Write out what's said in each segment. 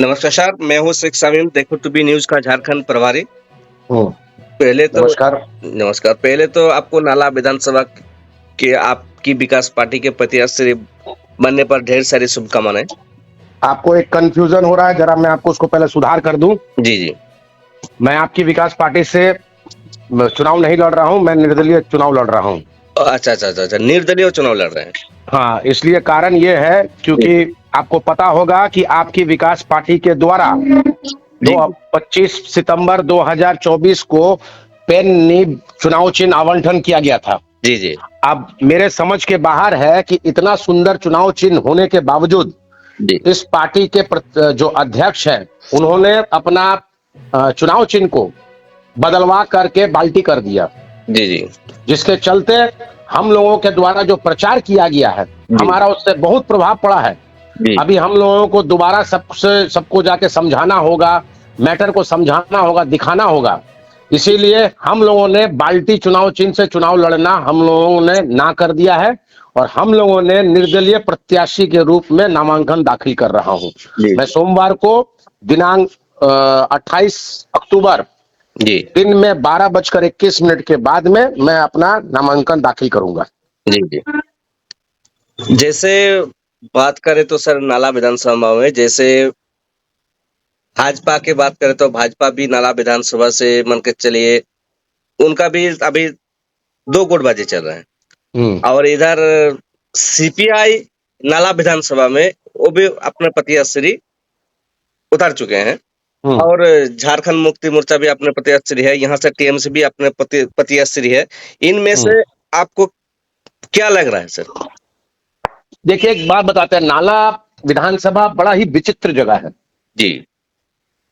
नमस्कार सर, मैं हूँ शेख शामीम देखो टूबी न्यूज का झारखंड प्रभारी। हम्म, पहले तो नमस्कार। नमस्कार। पहले तो आपको नाला विधानसभा के आपकी विकास पार्टी के प्रत्याशी बनने पर ढेर सारी शुभकामनाएं। आपको एक कंफ्यूजन हो रहा है, जरा मैं आपको उसको पहले सुधार कर दूं। जी जी। मैं आपकी विकास पार्टी से चुनाव नहीं लड़ रहा हूं, मैं निर्दलीय चुनाव लड़ रहा हूं। अच्छा अच्छा अच्छा अच्छा, निर्दलीय चुनाव लड़ रहे हैं। हाँ, इसलिए कारण ये है जी क्योंकि आपको पता होगा कि आपकी विकास पार्टी के द्वारा जी 25 सितंबर 2024 को पेन नीब चुनाव चिन्ह आवंटन किया गया था। जी जी अब मेरे समझ के बाहर है कि इतना सुंदर चुनाव चिन्ह होने के बावजूद जी इस पार्टी के जो अध्यक्ष है उन्होंने अपना चुनाव चिन्ह को बदलवा करके बाल्टी कर दिया, जी जी जिसके चलते हम लोगों के द्वारा जो प्रचार किया गया है जी हमारा उससे बहुत प्रभाव पड़ा है। जी अभी हम लोगों को दोबारा सबको जाके समझाना होगा, मैटर को समझाना होगा, दिखाना होगा। इसीलिए हम लोगों ने बाल्टी चुनाव चिन्ह से चुनाव लड़ना हम लोगों ने ना कर दिया है और हम लोगों ने निर्दलीय प्रत्याशी के रूप में नामांकन दाखिल कर रहा हूं। जी मैं सोमवार को दिनांक 28 अक्टूबर जी दिन में 12:21 के बाद में मैं अपना नामांकन दाखिल करूंगा। जी जी। जैसे बात करें तो सर नाला विधानसभा में जैसे भाजपा की बात करें तो भाजपा भी नाला विधानसभा से मान के चलिए उनका भी अभी दो गुटबाजी चल रहे हैं हम्म और इधर सीपीआई नाला विधानसभा में वो भी अपने प्रत्याशी उतार चुके हैं हम्म और झारखंड मुक्ति मोर्चा भी अपने प्रत्याशी है, यहाँ से टीएमसी भी अपने प्रत्याशी है। इनमें हम्म। से आपको क्या लग रहा है सर? देखिए, एक बात बताते हैं, नाला विधानसभा बड़ा ही विचित्र जगह है। जी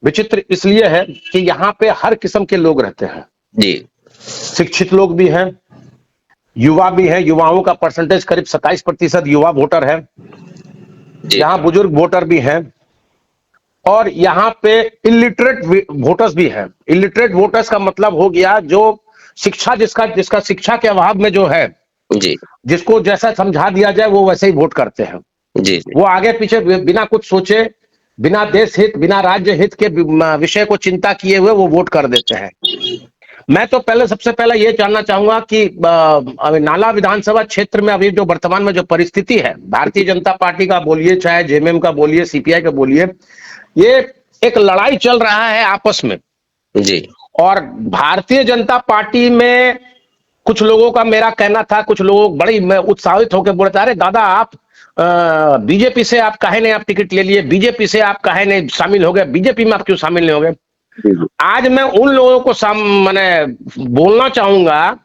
विचित्र इसलिए है कि यहाँ पे हर किस्म के लोग रहते हैं। जी शिक्षित लोग भी हैं, युवा भी हैं। युवाओं का परसेंटेज करीब 27% युवा वोटर है। जी यहाँ बुजुर्ग वोटर भी हैं और यहाँ पे इलिटरेट वोटर्स भी हैं। इलिटरेट वोटर्स का मतलब हो गया जो शिक्षा जिसका जिसका शिक्षा के अभाव में जो है, जी जिसको जैसा समझा दिया जाए वो वैसे ही वोट करते हैं। जी जी वो आगे पीछे बिना कुछ सोचे, बिना देश हित, बिना राज्य हित के विषय को चिंता किए हुए वो वोट कर देते हैं। मैं तो सबसे पहले ये जानना चाहूंगा कि अभी नाला विधानसभा क्षेत्र में अभी जो वर्तमान में जो परिस्थिति है, भारतीय जनता पार्टी का बोलिए, चाहे जेएमएम का बोलिए, सीपीआई का बोलिए, ये एक लड़ाई चल रहा है आपस में। जी और भारतीय जनता पार्टी में कुछ लोगों का, मेरा कहना था, कुछ लोग बड़ी उत्साहित होकर बोलते, अरे दादा आप बीजेपी से आप काहे नहीं आप टिकट ले लिए, बीजेपी से आप काहे नहीं शामिल हो गए, बीजेपी में आप क्यों शामिल नहीं हो गए। जी आज मैं उन लोगों को मैंने बोलना चाहूंगा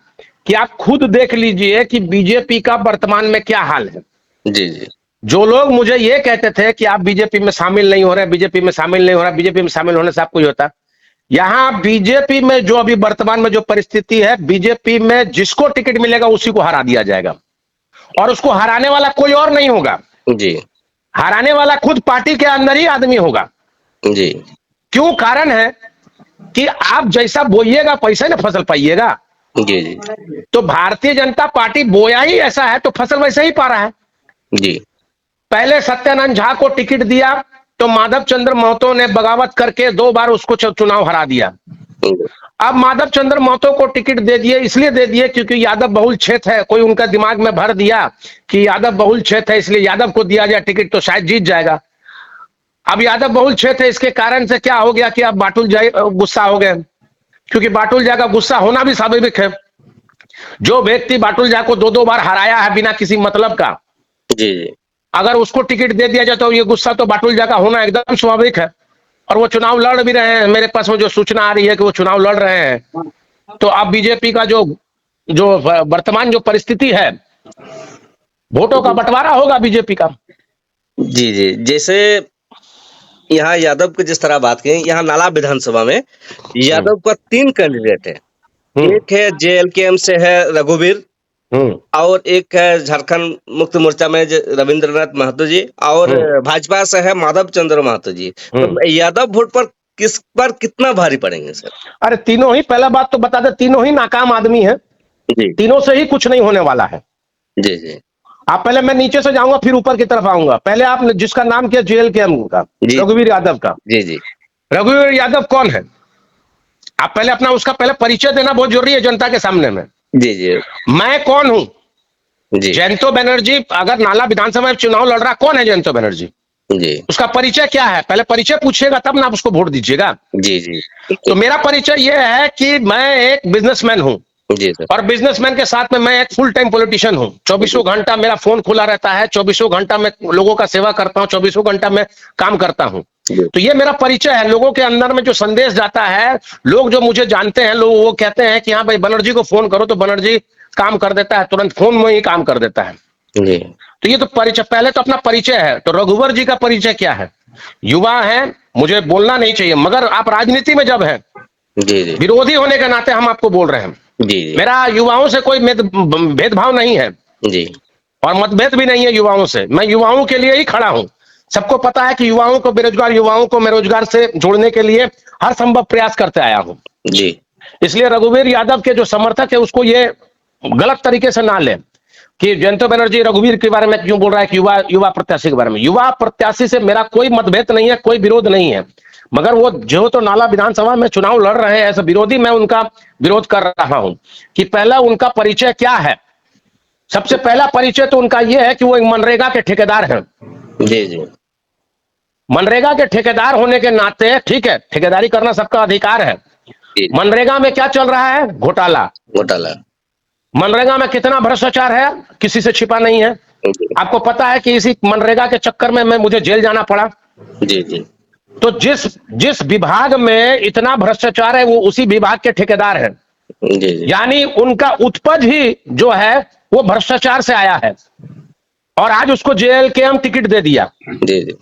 कि आप खुद देख लीजिए कि बीजेपी का वर्तमान में क्या हाल है। जी जी जो लोग मुझे ये कहते थे कि आप बीजेपी में शामिल नहीं हो रहे, बीजेपी में शामिल नहीं हो रहा, बीजेपी में शामिल होने से आप कुछ होता, यहाँ बीजेपी में जो अभी वर्तमान में जो परिस्थिति है, बीजेपी में जिसको टिकट मिलेगा उसी को हरा दिया जाएगा और उसको हराने वाला कोई और नहीं होगा। जी हराने वाला खुद पार्टी के अंदर ही आदमी होगा। जी क्यों? कारण है कि आप जैसा बोइएगा पैसा ना फसल पाइएगा। जी जी तो भारतीय जनता पार्टी बोया ही ऐसा है तो फसल वैसे ही पा रहा है। जी पहले सत्यानंद झा को टिकट दिया तो माधव चंद्र महतो ने बगावत करके 2 बार उसको चुनाव हरा दिया। अब माधव चंद्र महतो को टिकट दे दिए, इसलिए दे दिए क्योंकि यादव बहुल क्षेत्र है। कोई उनका दिमाग में भर दिया कि यादव बहुल क्षेत्र है इसलिए यादव को दिया जाए टिकट तो शायद जीत जाएगा। अब यादव बहुल क्षेत्र है, इसके कारण से क्या हो गया कि अब बाटुल जाए गुस्सा हो गए, क्योंकि बाटुल जा का गुस्सा होना भी स्वाभाविक है। जो व्यक्ति बाटुल जा को 2-2 बार हराया है बिना किसी मतलब का, जी जी अगर उसको टिकट दे दिया जाए तो ये गुस्सा तो बाटुल जा का होना एकदम स्वाभाविक है। और वो चुनाव लड़ भी रहे हैं, मेरे पास में जो सूचना आ रही है कि वो चुनाव लड़ रहे हैं। तो अब बीजेपी का जो जो वर्तमान जो परिस्थिति है, वोटों का बंटवारा होगा बीजेपी का। जी जी। जैसे यहाँ यादव की जिस तरह बात की, यहाँ नाला विधानसभा में हम्म यादव का 3 कैंडिडेट है। हम्म एक है जेएलकेएम से है रघुवीर हम्म और एक है झारखंड मुक्ति मोर्चा में रविंद्रनाथ महतो जी और हम्म भाजपा से है माधव चंद्र महतो जी। हम्म। तो यादव वोट पर किस पर कितना भारी पड़ेंगे सर? अरे तीनों ही, पहला बात तो बता दे, तीनों ही नाकाम आदमी है। जी तीनों से ही कुछ नहीं होने वाला है। जी जी आप पहले, मैं नीचे से जाऊंगा फिर ऊपर की तरफ आऊंगा। पहले आपने जिसका नाम किया JLKM का, जी। रघुवीर यादव का। जी जी रघुवीर यादव कौन है? आप पहले अपना उसका पहले परिचय देना बहुत जरूरी है जनता के सामने में। जी जी मैं कौन हूं? जी जयंतो बनर्जी अगर नाला विधानसभा में चुनाव लड़ रहा, कौन है जयंतो बनर्जी? जी उसका परिचय क्या है? पहले परिचय पूछिएगा तब ना आप उसको वोट दीजिएगा। जी जी तो मेरा परिचय यह है कि मैं एक बिजनेसमैन हूं, जी सर। और बिजनेसमैन के साथ में मैं एक फुल टाइम पॉलिटिशियन हूं। 24 घंटा मेरा फोन खुला रहता है, 24 घंटा मैं लोगों का सेवा करता हूं, 24 घंटा मैं काम करता हूं। जी तो ये मेरा परिचय है। लोगों के अंदर में जो संदेश जाता है, लोग जो मुझे जानते हैं, लोग वो कहते हैं कि हाँ भाई बनर्जी को फोन करो तो बनर्जी काम कर देता है, तुरंत फोन में ही काम कर देता है। जी तो ये तो परिचय, पहले तो अपना परिचय है। तो रघुवर जी का परिचय क्या है? युवा है, मुझे बोलना नहीं चाहिए, मगर आप राजनीति में जब हैं, जी जी विरोधी होने के नाते हम आपको बोल रहे हैं। जी जी मेरा युवाओं से कोई भेदभाव नहीं है जी और मतभेद भी नहीं है युवाओं से। मैं युवाओं के लिए ही खड़ा हूं। सबको पता है कि युवाओं को, बेरोजगार युवाओं को मैं रोजगार से जोड़ने के लिए हर संभव प्रयास करते आया हूं। जी इसलिए रघुवीर यादव के जो समर्थक है उसको ये गलत तरीके से ना ले कि जयंतो बनर्जी रघुवीर के बारे में क्यों बोल रहा है कि युवा प्रत्याशी के बारे में। युवा प्रत्याशी से मेरा कोई मतभेद नहीं है, कोई विरोध नहीं है, मगर वो जो तो नाला विधानसभा में चुनाव लड़ रहे हैं, ऐसे विरोधी मैं उनका विरोध कर रहा हूं कि पहला उनका परिचय क्या है। सबसे पहला परिचय तो उनका यह है कि वो एक मनरेगा के ठेकेदार हैं। जी जी मनरेगा के ठेकेदार होने के नाते, ठीक है, ठेकेदारी करना सबका अधिकार है। जी मनरेगा में क्या चल रहा है? घोटाला। घोटाला। मनरेगा में कितना भ्रष्टाचार है, किसी से छिपा नहीं है। जी आपको पता है कि इसी मनरेगा के चक्कर में मुझे जेल जाना पड़ा। जी जी तो जिस विभाग में इतना भ्रष्टाचार है वो उसी विभाग के ठेकेदार हैं। जी यानी उनका उत्पज ही जो है वो भ्रष्टाचार से आया है, और आज उसको JLKM टिकट दे दिया। जी जी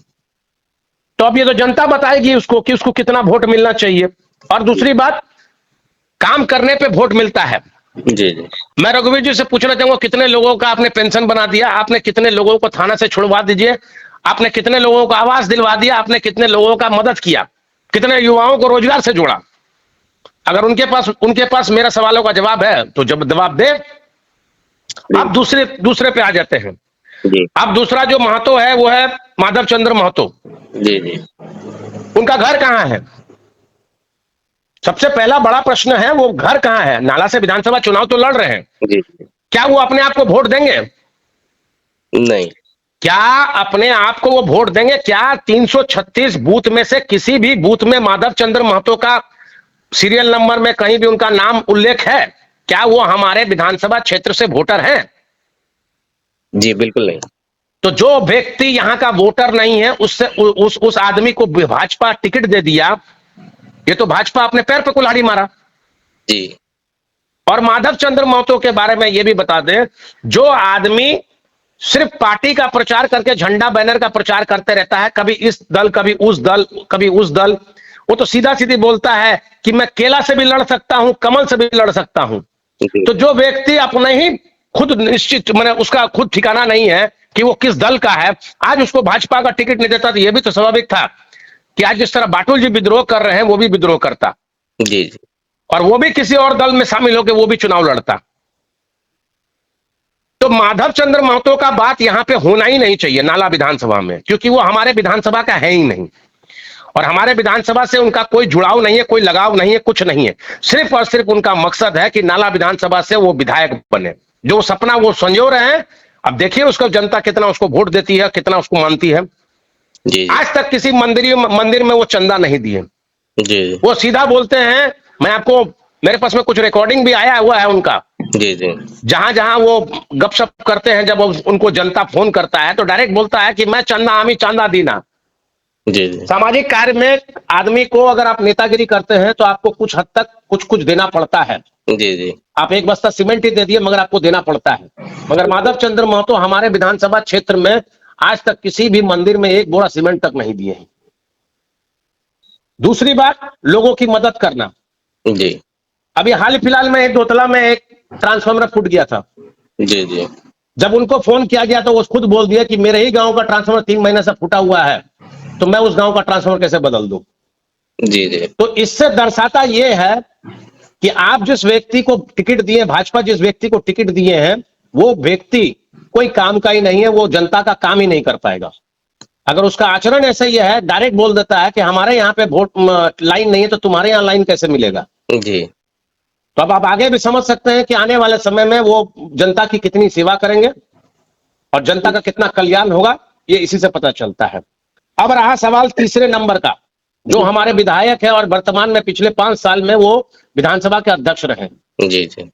तो अब ये तो जनता बताएगी उसको कि उसको कितना वोट मिलना चाहिए। और दूसरी बात, काम करने पे वोट मिलता है। जी जी मैं रघुवीर जी से पूछना चाहूंगा, कितने लोगों का आपने पेंशन बना दिया? आपने कितने लोगों को थाना से छुड़वा दीजिए? आपने कितने लोगों को आवास दिलवा दिया? आपने कितने लोगों का मदद किया? कितने युवाओं को रोजगार से जोड़ा? अगर उनके पास मेरा सवालों का जवाब है तो जब जवाब दे। आप दूसरे पे आ जाते हैं। जी अब दूसरा जो महतो है वो है माधव चंद्र महतो। जी जी उनका घर कहां है? सबसे पहला बड़ा प्रश्न है, वो घर कहां है? नाला से विधानसभा चुनाव तो लड़ रहे हैं, जी क्या वो अपने आप को वोट देंगे? नहीं। क्या अपने आप को वो वोट देंगे? क्या 336 बूथ में से किसी भी बूथ में माधव चंद्र महतो का सीरियल नंबर में कहीं भी उनका नाम उल्लेख है? क्या वो हमारे विधानसभा क्षेत्र से वोटर हैं? जी बिल्कुल नहीं। तो जो व्यक्ति यहां का वोटर नहीं है, उससे उस आदमी को भाजपा टिकट दे दिया। ये तो भाजपा अपने पैर पे कुल्हाड़ी मारा। जी और माधव चंद्र महतो के बारे में यह भी बता दें, जो आदमी सिर्फ पार्टी का प्रचार करके, झंडा बैनर का प्रचार करते रहता है, कभी इस दल कभी उस दल कभी उस दल, वो तो सीधा सीधी बोलता है कि मैं केला से भी लड़ सकता हूं, कमल से भी लड़ सकता हूं। तो जो व्यक्ति अपने ही खुद निश्चित, मैंने उसका खुद ठिकाना नहीं है कि वो किस दल का है, आज उसको भाजपा का टिकट नहीं देता, तो यह भी तो स्वाभाविक था कि आज जिस तरह बाटुल जी विद्रोह कर रहे हैं वो भी विद्रोह करता, जी जी और वो भी किसी और दल में शामिल होकर वो भी चुनाव लड़ता। तो माधव चंद्र महतो का बात यहां पे होना ही नहीं चाहिए नाला विधानसभा में, क्योंकि वो हमारे विधानसभा का है ही नहीं, और हमारे विधानसभा से उनका कोई जुड़ाव नहीं है, कोई लगाव नहीं है, कुछ नहीं है। सिर्फ और सिर्फ उनका मकसद है कि नाला विधानसभा से वो विधायक बने। जो सपना वो संजो रहे हैं, अब देखिए उसको जनता कितना उसको वोट देती है, कितना उसको मानती है। जी आज तक किसी मंदिर में वो चंदा नहीं दिए। जी वो सीधा बोलते हैं, मैं आपको, मेरे पास में कुछ रिकॉर्डिंग भी आया हुआ है उनका, जी जी जहां जहां वो गपशप करते हैं, जब उनको जनता फोन करता है तो डायरेक्ट बोलता है कि मैं चंदा आमी चांदा दीना। जी जी सामाजिक कार्य में आदमी को अगर आप नेतागिरी करते हैं तो आपको कुछ हद तक कुछ देना पड़ता है। जी जी आप एक बस्ता सीमेंट ही दे दिए मगर आपको देना पड़ता है। मगर माधव चंद्र महतो हमारे विधानसभा क्षेत्र में आज तक किसी भी मंदिर में एक बोरा सीमेंट तक नहीं दिए हैं। दूसरी बात, लोगों की मदद करना। जी अभी हाल फिलहाल में एक दोतला में एक ट्रांसफार्मर फूट गया था। जी जी जब उनको फोन किया गया तो वो खुद बोल दिया कि मेरे ही गांव का ट्रांसफार्मर 3 महीने से फूटा हुआ है, तो मैं उस गांव का ट्रांसफार्मर कैसे बदल दूं। जी जी तो इससे दर्शाता यह है कि आप जिस व्यक्ति को टिकट दिए, भाजपा जिस व्यक्ति को टिकट दिए हैं, वो व्यक्ति कोई काम का ही नहीं है, वो जनता का काम ही नहीं कर पाएगा। अगर उसका आचरण ऐसा ही है, डायरेक्ट बोल देता है कि हमारे यहाँ पे वोट लाइन नहीं है तो तुम्हारे यहाँ लाइन कैसे मिलेगा जी। तो अब आप आगे भी समझ सकते हैं कि आने वाले समय में वो जनता की कितनी सेवा करेंगे और जनता का कितना कल्याण होगा, ये इसी से पता चलता है। अब रहा सवाल तीसरे नंबर का, जो हमारे विधायक है और वर्तमान में पिछले 5 साल में वो विधानसभा के अध्यक्ष रहे। जी जी।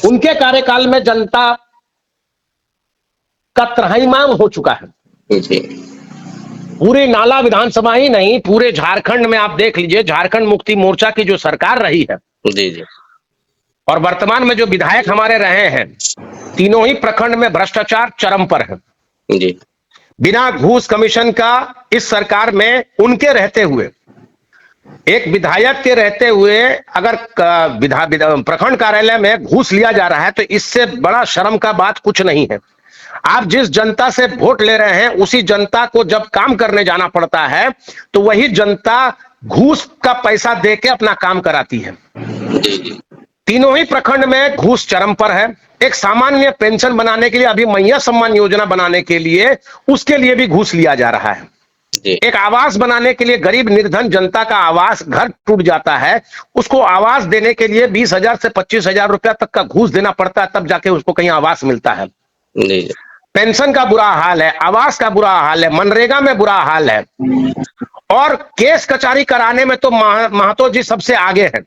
उनके कार्यकाल में जनता का त्राहिमाम हो चुका है जी। पूरी नाला विधानसभा ही नहीं, पूरे झारखंड में आप देख लीजिए, झारखंड मुक्ति मोर्चा की जो सरकार रही है जी जी। और वर्तमान में जो विधायक हमारे रहे हैं, तीनों ही प्रखंड में भ्रष्टाचार चरम पर है। जी। बिना घूस कमीशन का इस सरकार में उनके रहते हुए, एक विधायक के रहते हुए अगर प्रखंड कार्यालय में घूस लिया जा रहा है तो इससे बड़ा शर्म का बात कुछ नहीं है। आप जिस जनता से वोट ले रहे हैं उसी जनता को जब काम करने जाना पड़ता है तो वही जनता घूस का पैसा देके अपना काम कराती है। तीनों ही प्रखंड में घूस चरम पर है। एक सामान्य पेंशन बनाने के लिए, अभी मैया सम्मान योजना बनाने के लिए, उसके लिए भी घूस लिया जा रहा है। एक आवास बनाने के लिए, गरीब निर्धन जनता का आवास घर टूट जाता है, उसको आवास देने के लिए 20,000 से 25,000 रुपया तक का घूस देना पड़ता है, तब जाके उसको कहीं आवास मिलता है। पेंशन का बुरा हाल है, आवास का बुरा हाल है, मनरेगा में बुरा हाल है और केस कचहरी कराने में तो महतो जी सबसे आगे हैं।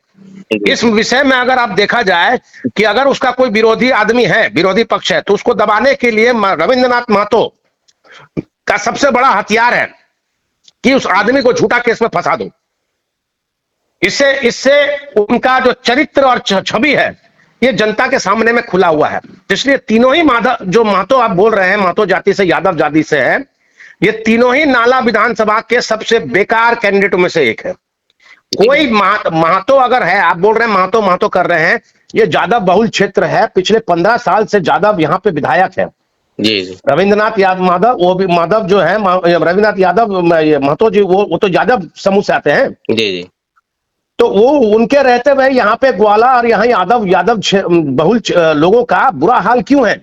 इस विषय में अगर आप देखा जाए कि अगर उसका कोई विरोधी आदमी है, विरोधी पक्ष है, तो उसको दबाने के लिए रविंद्रनाथ महतो का सबसे बड़ा हथियार है कि उस आदमी को झूठा केस में फंसा दो। इससे उनका जो चरित्र और छवि है ये जनता के सामने में खुला हुआ है। इसलिए तीनों ही जो महतो आप बोल रहे हैं, महतो जाति से, यादव जाति से है, ये तीनों ही नाला विधानसभा के सबसे बेकार कैंडिडेटों में से एक है। कोई महतो अगर है, आप बोल रहे हैं महतो महतो कर रहे हैं, ये यादव बहुल क्षेत्र है, पिछले 15 साल से यादव यहाँ पे विधायक है। जी जी। रविंद्रनाथ यादव माधव, वो भी माधव जो है, रविंद्रनाथ यादव महतो जी, वो तो यादव समूह से आते हैं। जी जी। तो वो उनके रहते हुए यहाँ पे ग्वाला और यहाँ यादव बहुल लोगों का बुरा हाल क्यों है?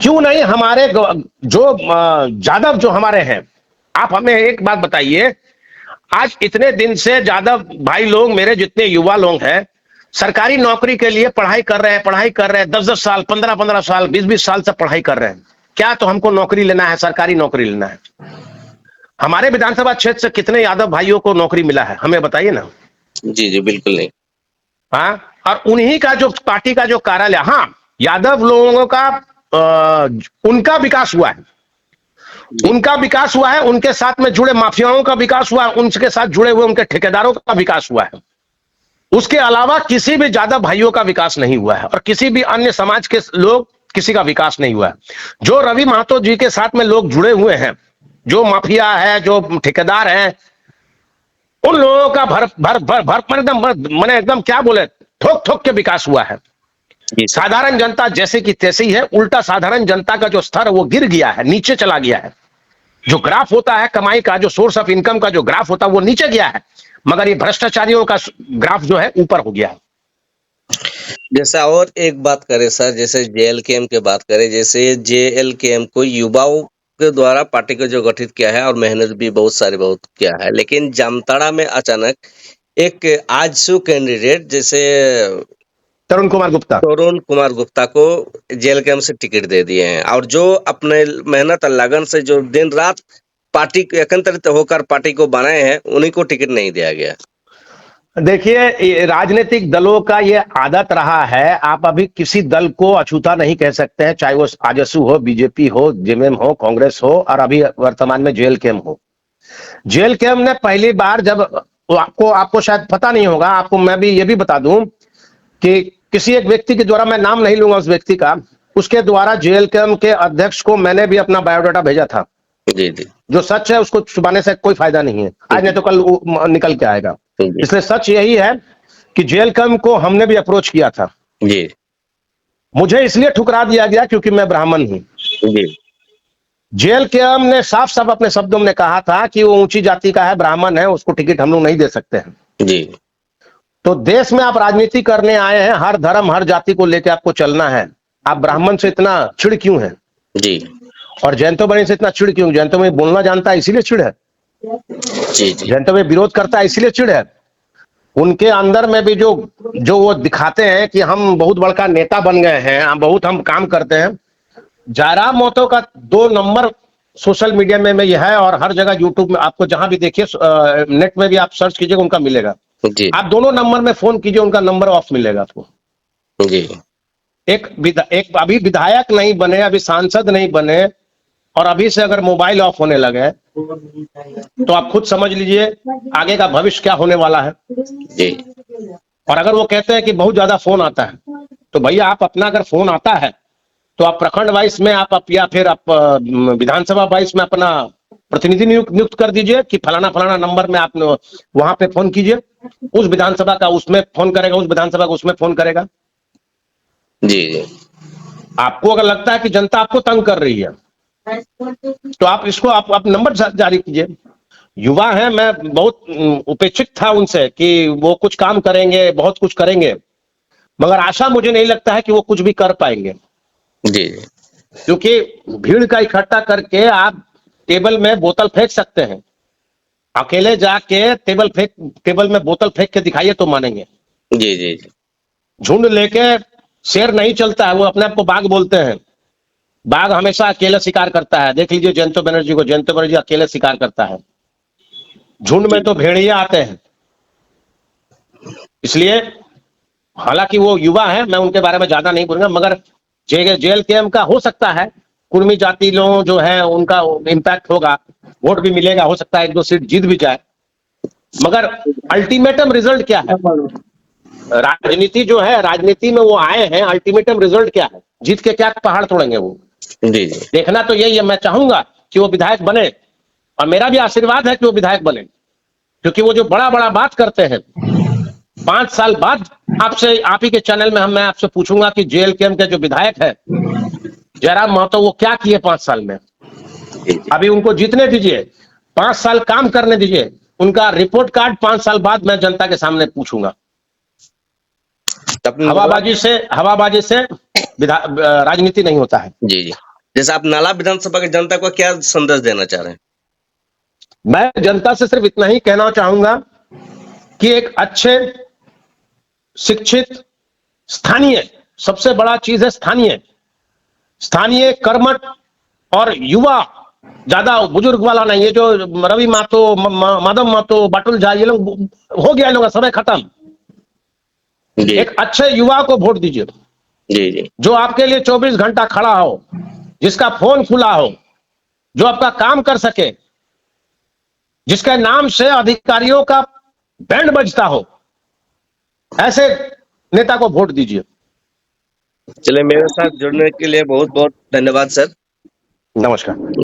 क्यों नहीं हमारे जो यादव जो हमारे हैं, आप हमें एक बात बताइए, आज इतने दिन से यादव भाई लोग, मेरे जितने युवा लोग हैं, सरकारी नौकरी के लिए पढ़ाई कर रहे हैं 10-10 साल, 15-15 साल, 20-20 साल से पढ़ाई कर रहे हैं। क्या तो हमको नौकरी लेना है, सरकारी नौकरी लेना है। हमारे विधानसभा क्षेत्र से कितने यादव भाइयों को नौकरी मिला है, हमें बताइए ना। जी जी, बिल्कुल नहीं। हाँ, और उन्हीं का जो पार्टी का जो कार्यालय, हाँ, यादव लोगों का उनका विकास हुआ है, उनका विकास हुआ है, उनके साथ में जुड़े माफियाओं का विकास हुआ है, उनके साथ जुड़े हुए उनके ठेकेदारों का विकास हुआ है। उसके अलावा किसी भी यादव भाइयों का विकास नहीं हुआ है और किसी भी अन्य समाज के लोग, किसी का विकास नहीं हुआ है। जो रवि महतो जी के साथ में लोग जुड़े हुए हैं, जो माफिया है, जो ठेकेदार हैं, उन लोगों का भर एकदम क्या बोले, ठोक ठोक के विकास हुआ है। साधारण जनता जैसे की तैसी है, उल्टा साधारण जनता का जो स्तर वो गिर गया है, नीचे चला गया है। जो ग्राफ होता है कमाई का, जो सोर्स ऑफ इनकम का जो ग्राफ होता है वो नीचे गया है, मगर ये भ्रष्टाचारियों का ग्राफ जो है ऊपर हो गया है। जैसा और एक बात करें सर, जैसे जेएलकेएम की बात करें, जैसे जेएलकेएम को युवाओं के द्वारा पार्टी को जो गठित किया है और मेहनत भी बहुत किया है, लेकिन जामताड़ा में अचानक एक आजसू कैंडिडेट जैसे तरुण कुमार गुप्ता को जेएलकेएम से टिकट दे दिए हैं और जो अपने मेहनत और लगन से जो दिन रात पार्टी को एकत्रित होकर पार्टी को बनाए हैं, उन्हीं को टिकट नहीं दिया गया। देखिए, राजनीतिक दलों का ये आदत रहा है, आप अभी किसी दल को अछूता नहीं कह सकते हैं, चाहे वो आजसू हो, बीजेपी हो, जेएमएम हो, कांग्रेस हो और अभी वर्तमान में जेएलकेएम हो। जेएलकेएम ने पहली बार जब, आपको शायद पता नहीं होगा, आपको मैं भी ये भी बता दूं कि किसी एक व्यक्ति के द्वारा, मैं नाम नहीं लूंगा उस व्यक्ति का, उसके द्वारा जेएलकेएम के अध्यक्ष को मैंने भी अपना बायोडाटा भेजा था। जी जी। जो सच है उसको छुपाने से कोई फायदा नहीं है, आज नहीं तो कल निकल के आएगा। इसलिए सच यही है कि जेएलकेएम को हमने भी अप्रोच किया था। जी। मुझे इसलिए ठुकरा दिया गया क्योंकि मैं ब्राह्मण हूं। जी। जेएलकेएम ने साफ साफ अपने शब्दों में कहा था कि वो ऊंची जाति का है, ब्राह्मण है, उसको टिकट हम लोग नहीं दे सकते हैं। जी। तो देश में आप राजनीति करने आए हैं, हर धर्म हर जाति को लेकर आपको चलना है। आप ब्राह्मण से इतना चिढ़ क्यों है? जी और जयंतो बनी से इतना चिढ़ क्यों? जयंतो में बोलना जानता है इसीलिए चिढ़ है। जी जी जयंतो में विरोध करता है इसीलिए चिढ़ है। उनके अंदर में भी जो जो वो दिखाते हैं कि हम बहुत बड़का नेता बन गए हैं, हम काम करते हैं। जयराम महतो का 2 नंबर सोशल मीडिया में यह है, और हर जगह यूट्यूब में आपको जहां भी देखिए, नेट में भी आप सर्च कीजिएगा उनका मिलेगा। जी आप दोनों नंबर में फोन कीजिए, उनका नंबर ऑफ मिलेगा आपको। जी एक अभी विधायक नहीं बने, अभी सांसद नहीं बने, और अभी से अगर मोबाइल ऑफ होने लगे तो आप खुद समझ लीजिए आगे का भविष्य क्या होने वाला है। जी और अगर वो कहते हैं कि बहुत ज्यादा फोन आता है, तो भैया आप अपना अगर फोन आता है तो आप प्रखंड वाइस में आप या फिर आप विधानसभा वाइस में अपना प्रतिनिधि नियुक्त कर दीजिए कि फलाना फलाना नंबर में आप वहां पे फोन कीजिए। उस विधानसभा का उसमें फोन करेगा, उस विधानसभा का उसमें फोन करेगा। जी जी आपको अगर लगता है कि जनता आपको तंग कर रही है तो आप इसको आप नंबर जारी कीजिए। युवा है, मैं बहुत उपेक्षित था उनसे कि वो कुछ काम करेंगे, बहुत कुछ करेंगे, मगर आशा मुझे नहीं लगता है कि वो कुछ भी कर पाएंगे। जी क्योंकि भीड़ का इकट्ठा करके आप टेबल में बोतल फेंक सकते हैं, अकेले जाके टेबल में बोतल फेंक के दिखाइए तो मानेंगे। जी जी झुंड लेके शेर नहीं चलता है, वो अपने आप को बाघ बोलते हैं। बाघ हमेशा अकेले शिकार करता है। देख लीजिए जयंतो बनर्जी को, जयंतो बनर्जी अकेले शिकार करता है, झुंड में तो भेड़िया आते हैं। इसलिए हालांकि वो युवा है, मैं उनके बारे में ज्यादा नहीं बोलूंगा, मगर JLKM का हो सकता है कुर्मी जाति लोग जो है उनका इम्पैक्ट होगा, वोट भी मिलेगा, हो सकता है 1-2 सीट जीत भी जाए। मगर अल्टीमेटम रिजल्ट क्या है? राजनीति जो है, राजनीति में वो आए हैं, अल्टीमेटम रिजल्ट क्या है? जीत के क्या पहाड़ तोड़ेंगे वो? जी देखना तो यही है। मैं चाहूंगा कि वो विधायक बने, और मेरा भी आशीर्वाद है कि वो विधायक बने, क्योंकि वो जो बड़ा बड़ा बात करते हैं, 5 साल बाद आपसे, आप ही के चैनल में मैं आपसे पूछूंगा कि JLKM के जो विधायक है जयराम महतो, वो क्या किए 5 साल में। अभी उनको जीतने दीजिए, 5 साल काम करने दीजिए, उनका रिपोर्ट कार्ड 5 साल बाद मैं जनता के सामने पूछूंगा। हवाबाजी से राजनीति नहीं होता है। जी जी जैसे आप नाला विधानसभा की जनता को क्या संदेश देना चाह रहे हैं? मैं जनता से सिर्फ इतना ही कहना चाहूंगा कि एक अच्छे शिक्षित स्थानीय, सबसे बड़ा चीज है स्थानीय कर्मठ और युवा, ज्यादा बुजुर्ग वाला नहीं है। जो रवि महतो, माधव महतो, बाटुल झा, ये लोग हो गया, लोग समय खत्म। एक अच्छे युवा को वोट दीजिए, जी जी जो आपके लिए 24 घंटा खड़ा हो, जिसका फोन खुला हो, जो आपका काम कर सके, जिसके नाम से अधिकारियों का बैंड बजता हो, ऐसे नेता को वोट दीजिए। चलिए, मेरे साथ जुड़ने के लिए बहुत बहुत धन्यवाद सर। नमस्कार।